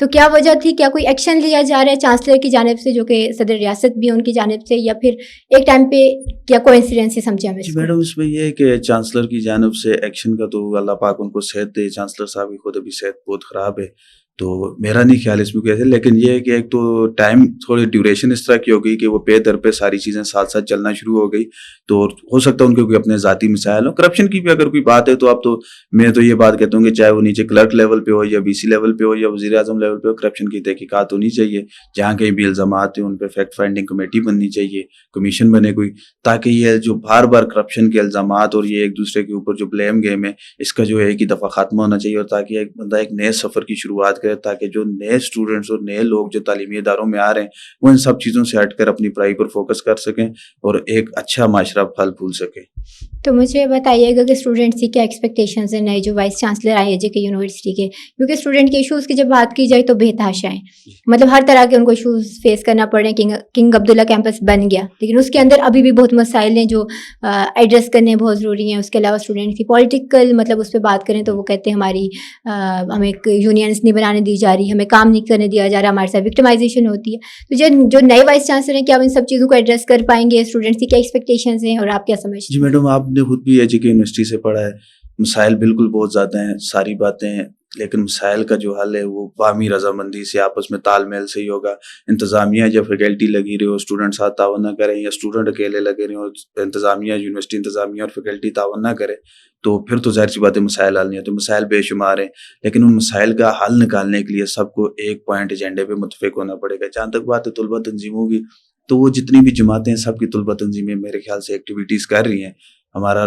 تو کیا وجہ تھی, کیا کوئی ایکشن لیا جا رہا ہے چانسلر کی جانب سے جو کہ صدر ریاست بھی ان کی جانب سے, یا پھر ایک ٹائم پہ کیا کوئنسیڈنس ہی سمجھے ہمیں؟ جی میڈم اس میں یہ ہے کہ چانسلر کی جانب سے ایکشن کا تو اللہ پاک ان کو صحت دے, چانسلر صاحب کی خود ابھی صحت بہت خراب ہے, تو میرا نہیں خیال اس میں کیسے, لیکن یہ ہے کہ ایک تو ٹائم تھوڑی ڈیوریشن اس طرح کی ہو گئی کہ وہ پے در پہ ساری چیزیں ساتھ ساتھ چلنا شروع ہو گئی, تو ہو سکتا ہے ان کے کوئی اپنے ذاتی مسائل ہوں. کرپشن کی بھی اگر کوئی بات ہے تو اب تو میں تو یہ بات کہتا ہوں کہ چاہے وہ نیچے کلرک لیول پہ ہو یا بی سی لیول پہ ہو یا وزیر اعظم لیول پہ ہو, کرپشن کی تحقیقات ہونی چاہیے. جہاں کہیں بھی الزامات ہیں ان پہ فیکٹ فائنڈنگ کمیٹی بننی چاہیے, کمیشن بنے کوئی, تاکہ یہ جو بار بار کرپشن کے الزامات اور یہ ایک دوسرے کے اوپر جو بلیم گیم ہے اس کا جو ہے ایک ہی دفعہ خاتمہ ہونا چاہیے, اور تاکہ ایک بندہ ایک نئے سفر کی شروعات کرے, تاکہ جو نئے اسٹوڈنٹس اور نئے لوگ جو تعلیمی اداروں میں آ رہے ہیں وہ ان سب چیزوں سے ہٹ کر اپنی پڑھائی پر فوکس کر سکیں اور ایک اچھا معاشرہ پھل پھول سکے. تو مجھے بتائیے گا کہ اسٹوڈنٹس کی کیا ایکسپیکٹیشنز ہیں نئے جو وائس چانسلر آئے ہیں جے کے یونیورسٹی کے, کیونکہ اسٹوڈنٹ کے ایشوز کی جب بات کی جائے تو بے تحاشا ہیں, مطلب ہر طرح کے ان کو ایشوز فیس کرنا پڑ رہے ہیں. کنگ عبداللہ کیمپس بن گیا لیکن اس کے اندر ابھی بھی بہت مسائل ہیں جو ایڈریس کرنے بہت ضروری ہیں. اس کے علاوہ اسٹوڈنٹ کی پولیٹیکل مطلب اس پہ بات کریں تو وہ کہتے ہیں ہماری ہمیں یونینس نہیں بنانے دی جا رہی, ہمیں کام نہیں کرنے دیا جا رہا, ہمارے ساتھ وکٹمائزیشن ہوتی ہے. تو جو نئے وائس چانسلر ہیں کیا وہ ان سب چیزوں کو ایڈریس کر پائیں گے؟ اسٹوڈنٹس کی کیا ایکسپیکٹیشنز ہیں اور آپ کیا سمجھتے ہیں؟ جی میڈم آپ نے خود بھی ایچ کے یونیورسٹی سے پڑھا ہے, مسائل بالکل بہت زیادہ ہیں, ساری باتیں ہیں, لیکن مسائل کا جو حل ہے وہ باہمی رضامندی سے آپس میں تال میل سے ہی ہوگا. انتظامیہ جب فیکلٹی لگی رہے ہو, اسٹوڈنٹ ساتھ تعاون نہ کریں یا اسٹوڈنٹ اکیلے لگے رہے ہو, انتظامیہ یونیورسٹی انتظامیہ اور فیکلٹی تعاون نہ کرے تو پھر تو ظاہر سی بات ہے مسائل حل نہیں ہوتے. مسائل بے شمار ہیں, لیکن ان مسائل کا حل نکالنے کے لیے سب کو ایک پوائنٹ ایجنڈے پہ متفق ہونا پڑے گا. جہاں تک بات ہے طلبہ تنظیموں کی, تو وہ جتنی بھی جماعتیں ہیں سب کی طلبہ تنظیمیں میرے خیال سے ایکٹیویٹیز کر رہی ہیں. ہمارا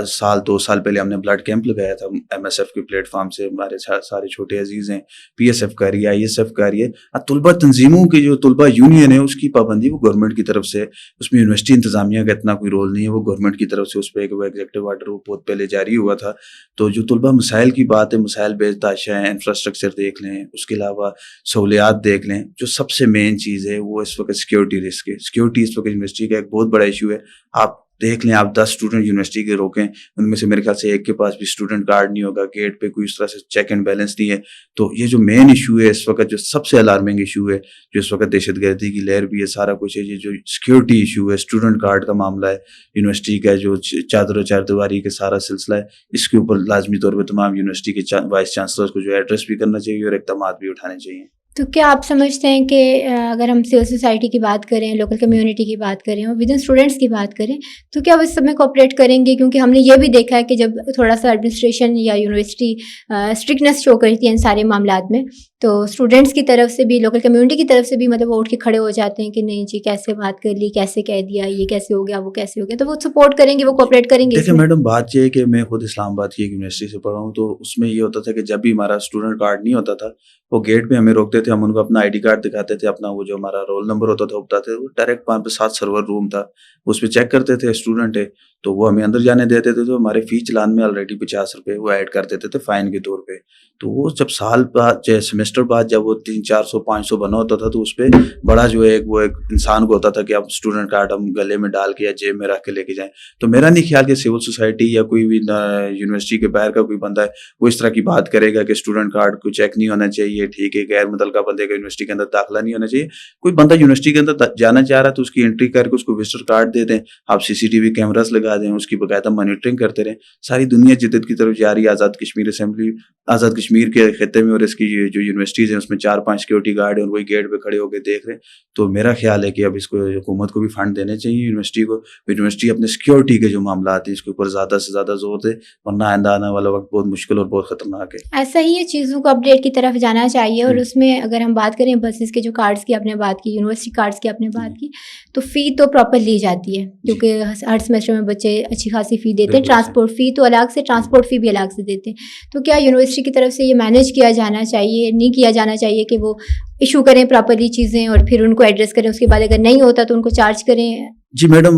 سال 2 سال پہلے ہم نے بلڈ کیمپ لگایا تھا ایم ایس ایف کے پلیٹ فارم سے, ہمارے سارے چھوٹے عزیز ہیں, پی ایس ایف کر رہی ہے, آئی ایس ایف کر رہی ہے. طلبہ تنظیموں کی جو طلبہ یونین ہے اس کی پابندی وہ گورنمنٹ کی طرف سے, اس میں یونیورسٹی انتظامیہ کا اتنا کوئی رول نہیں ہے, وہ گورنمنٹ کی طرف سے اس پہ ایک ایگزیکٹو آرڈر وہ بہت پہلے جاری ہوا تھا. تو جو طلبہ مسائل کی بات ہے, مسائل بے تحاشا ہیں, انفراسٹرکچر دیکھ لیں, اس کے علاوہ سہولیات دیکھ لیں. جو سب سے مین چیز ہے وہ اس وقت سیکیورٹی رسک ہے. سیکیورٹی اس وقت یونیورسٹی کا ایک بہت بڑا ایشو ہے. آپ دیکھ لیں, آپ 10 اسٹوڈنٹ یونیورسٹی کے روکیں, ان میں سے میرے خیال سے ایک کے پاس بھی اسٹوڈنٹ کارڈ نہیں ہوگا, گیٹ پہ کوئی اس طرح سے چیک اینڈ بیلنس نہیں ہے. تو یہ جو مین ایشو ہے اس وقت, جو سب سے الارمنگ ایشو ہے, جو اس وقت دہشت گردی کی لہر بھی ہے, سارا کچھ ہے, یہ جو سیکیورٹی ایشو ہے, اسٹوڈنٹ کارڈ کا معاملہ ہے, یونیورسٹی کا جو چادر و چاردیواری کا سارا سلسلہ ہے, اس کے اوپر لازمی طور پہ تمام یونیورسٹی کے وائس چانسلرز کو جو ایڈریس بھی کرنا چاہیے اور اقدامات بھی اٹھانے چاہیے. تو کیا آپ سمجھتے ہیں کہ اگر ہم سول سوسائٹی کی بات کریں, لوکل کمیونٹی کی بات کریں اور ود ان اسٹوڈنٹس کی بات کریں, تو کیا وہ اس سب میں کوآپریٹ کریں گے؟ کیونکہ ہم نے یہ بھی دیکھا ہے کہ جب تھوڑا سا ایڈمنسٹریشن یا یونیورسٹی اسٹرکٹنس شو کرتی ہے ان سارے معاملات میں, تو اسٹوڈنٹس کی طرف سے بھی, لوکل کمیونٹی کی طرف سے بھی مطلب وہ اٹھ کے کھڑے ہو جاتے ہیں کہ نہیں جی کیسے بات کر لی, کیسے کہہ دیا, یہ کیسے ہو گیا, وہ کیسے ہو گیا. تو وہ سپورٹ کریں گے, وہ کوآپریٹ کریں گے. دیکھیں میڈم بات یہ ہے کہ میں خود اسلام آباد کی ایک یونیورسٹی سے پڑھا ہوں, تو اس میں یہ ہوتا تھا کہ جب بھی ہمارا اسٹوڈنٹ کارڈ نہیں ہوتا تھا وہ گیٹ پہ ہمیں روکتے تھے, ہم ان کو اپنا آئی ڈی کارڈ دکھاتے تھے, اپنا وہ جو ہمارا رول نمبر ہوتا تھا وہ بتاتے تھے, وہ ڈائریکٹ وہاں پہ 7 سرور روم تھا, اس پہ چیک کرتے تھے اسٹوڈنٹ ہے تو وہ ہمیں اندر جانے دیتے تھے. تو ہمارے فی چلان میں آلریڈی 50 روپے وہ ایڈ کر دیتے تھے فائن کے طور پہ. تو وہ جب سال بعد سیمسٹر بعد جب وہ 300-400-500 بنا ہوتا تھا تو اس پہ بڑا جو ہے وہ ایک انسان کو ہوتا تھا کہ اب اسٹوڈنٹ کارڈ ہم گلے میں ڈال کے یا جیب میں رکھ کے لے کے جائیں. تو میرا نہیں خیال کہ سول سوسائٹی یا کوئی بھی یونیورسٹی کے باہر کا کوئی بندہ ہے وہ اس طرح کی بات کرے گا کہ اسٹوڈنٹ کارڈ کو چیک نہیں ہونا چاہیے, ٹھیک ہے, غیر متعلقہ بندے کا یونیورسٹی کے اندر داخلہ نہیں ہونا چاہیے. کوئی بندہ یونیورسٹی کے اندر جانا چاہ رہا ہے تو اس کی انٹری کر کے اس کو وزٹر کارڈ دے دیں, آپ CCTV کیمراز لگا دیں, اس کی باقاعدہ مانیٹرنگ کرتے رہیں. ساری دنیا جدت کی طرف جا رہی ہے. آزاد کشمیر اسمبلی, آزاد کشمیر کے خطے میں اور اس کی جو یونیورسٹیز ہیں اس میں 4-5 سیکورٹی گارڈ ہیں اور وہی گیٹ پہ کھڑے ہو کے دیکھ رہے ہیں. تو میرا خیال ہے کہ اب اس کو حکومت کو بھی فنڈ دینے چاہیے یونیورسٹی کو. یونیورسٹی اپنے سیکورٹی کے جو معاملات ہیں اس کے اوپر زیادہ سے زیادہ زور دے, ورنہ آئندہ آنے والا وقت بہت مشکل اور بہت خطرناک ہے. ایسا ہی یہ چیزوں کو اپڈیٹ کی طرف جانا چاہیے. اور اس میں اگر ہم بات کریں بسز کے جو کارڈز کی آپ نے بات کی, یونیورسٹی کارڈز کی آپ نے بات کی, تو فی تو پراپر لی جاتی ہے کیونکہ ہر سیمسٹر میں بچے اچھی خاصی فی دیتے ہیں. ٹرانسپورٹ فی تو الگ سے, ٹرانسپورٹ فی بھی الگ سے دیتے ہیں. تو کیا یونیورسٹی کی طرف سے یہ مینیج کیا جانا چاہیے, نہیں کیا جانا چاہیے کہ وہ ایشو کریں پراپرلی چیزیں اور پھر ان کو ایڈریس کریں, اس کے بعد اگر نہیں ہوتا تو ان کو چارج کریں. جی میڈم,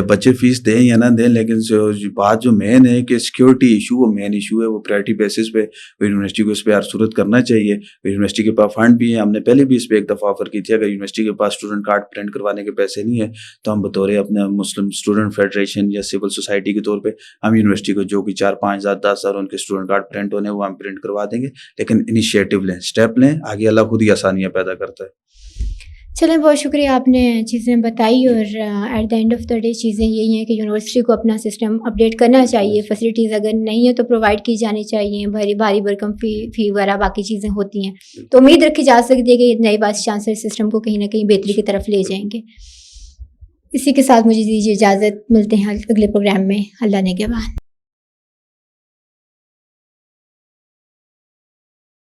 بچے فیس دیں یا نہ دیں, لیکن بات جو مین ہے کہ سیکیورٹی ایشو وہ مین ایشو ہے, وہ پرائرٹی بیسس پہ یونیورسٹی کو اس پہ ہر صورت کرنا چاہیے. یونیورسٹی کے پاس فنڈ بھی ہیں, ہم نے پہلے بھی اس پہ ایک دفعہ آفر کی تھی, اگر یونیورسٹی کے پاس اسٹوڈنٹ کارڈ پرنٹ کروانے کے پیسے نہیں ہیں تو ہم بطور اپنے مسلم اسٹوڈنٹ فیڈریشن یا سول سوسائٹی کے طور پہ ہم یونیورسٹی کو جو کہ 4-5,000 10,000 ان کے اسٹوڈنٹ کارڈ پرنٹ ہونے وہ ہم پرنٹ کروا دیں گے. لیکن انیشیٹو لیں, اسٹیپ لیں, آگے اللہ خود ہی آسانیاں پیدا کرتا ہے. چلیں, بہت شکریہ, آپ نے چیزیں بتائی. اور at the end of the day چیزیں یہی ہیں کہ یونیورسٹی کو اپنا سسٹم اپڈیٹ کرنا چاہیے. فیسلٹیز اگر نہیں ہے تو پرووائڈ کی جانی چاہیے. بھاری بھرکم فی وغیرہ باقی چیزیں ہوتی ہیں, تو امید رکھی جا سکتی ہے کہ نئے وائس چانسلر سسٹم کو کہیں نہ کہیں بہتری کی طرف لے جائیں گے. اسی کے ساتھ مجھے دیجیے اجازت, ملتے ہیں اگلے پروگرام میں. اللہ نگہبان.